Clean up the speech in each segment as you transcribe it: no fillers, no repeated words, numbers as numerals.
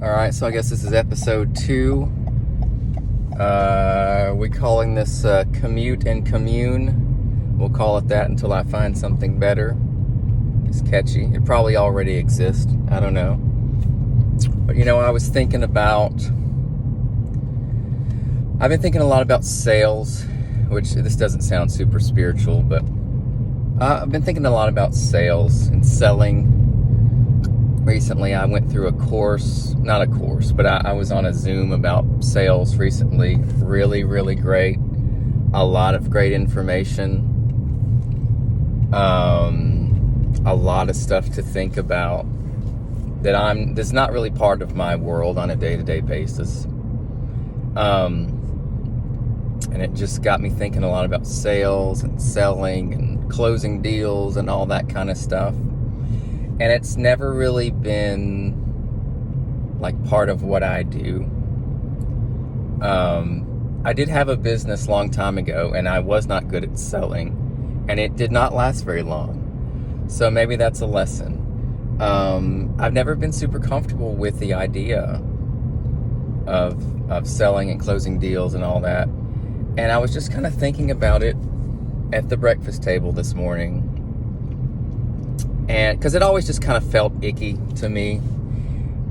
Alright, so I guess this is episode 2. We're calling this Commute and Commune. We'll call it that until I find something better. It's catchy. It probably already exists. I don't know. But I was thinking about... I've been thinking a lot about sales, which this doesn't sound super spiritual, but I've been thinking a lot about sales and selling. Recently, I went through a course, not a course, but I was on a Zoom about sales recently. Really, really great. A lot of great information. A lot of stuff to think about that's not really part of my world on a day-to-day basis. And it just got me thinking a lot about sales and selling and closing deals and all that kind of stuff. And it's never really been like part of what I do. I did have a business long time ago, and I was not good at selling, and it did not last very long. So maybe that's a lesson. I've never been super comfortable with the idea of selling and closing deals and all that. And I was just kind of thinking about it at the breakfast table this morning. And because it always just kind of felt icky to me.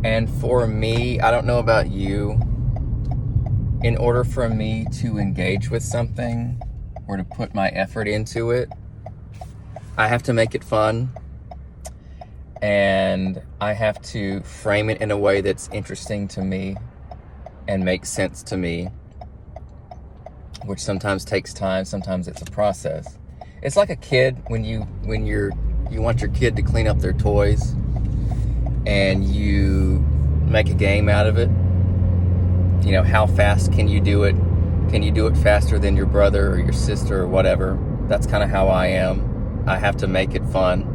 And for me, I don't know about you, in order for me to engage with something or to put my effort into it, I have to make it fun. And I have to frame it in a way that's interesting to me and makes sense to me, which sometimes takes time, sometimes it's a process. It's like a kid when you want your kid to clean up their toys and you make a game out of it. How fast can you do it? Can you do it faster than your brother or your sister or whatever? That's kind of how I am. I have to make it fun.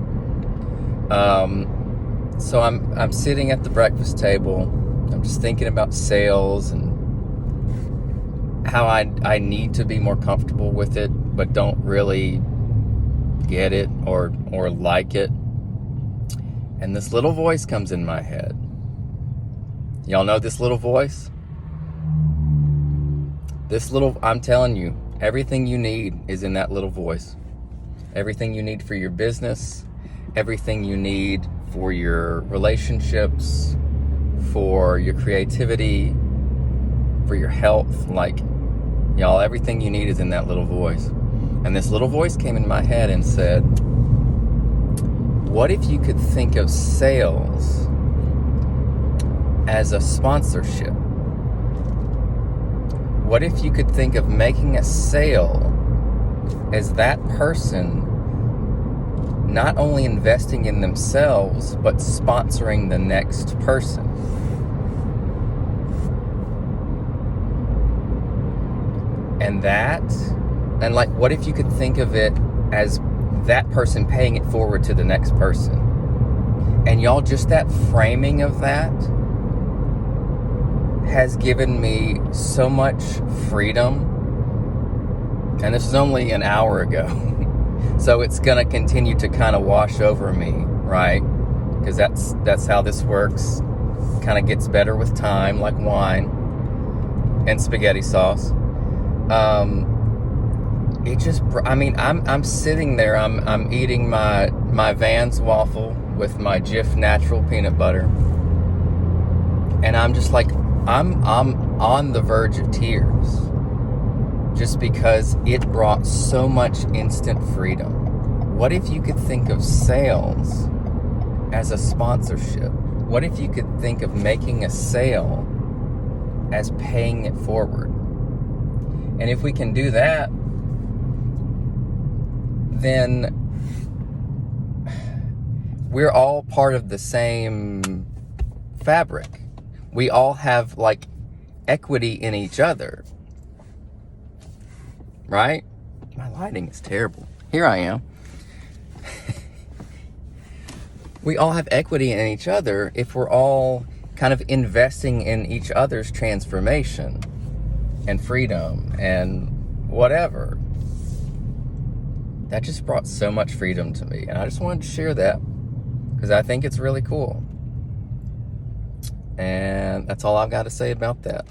So I'm sitting at the breakfast table. I'm just thinking about sales and how I need to be more comfortable with it, but don't really get it or like it. And this little voice comes in my head. Y'all know this little voice? I'm telling you, everything you need is in that little voice. Everything you need for your business, everything you need for your relationships, for your creativity, for your health. Like, y'all, everything you need is in that little voice. And this little voice came in my head and said, what if you could think of sales as a sponsorship? What if you could think of making a sale as that person not only investing in themselves, but sponsoring the next person? And like, what if you could think of it as that person paying it forward to the next person? And y'all, just that framing of that has given me so much freedom. And this was only an hour ago. So it's going to continue to kind of wash over me, right? Because that's how this works. Kind of gets better with time, like wine and spaghetti sauce. I'm sitting there, I'm eating my Vans waffle with my Jif natural peanut butter, and I'm just like, I'm on the verge of tears, just because it brought so much instant freedom. What if you could think of sales as a sponsorship? What if you could think of making a sale as paying it forward? And if we can do that, then we're all part of the same fabric. We all have like equity in each other, right? My lighting is terrible. Here I am. We all have equity in each other if we're all kind of investing in each other's transformation and freedom and whatever. That just brought so much freedom to me, and I just wanted to share that because I think it's really cool. And And that's all I've got to say about that.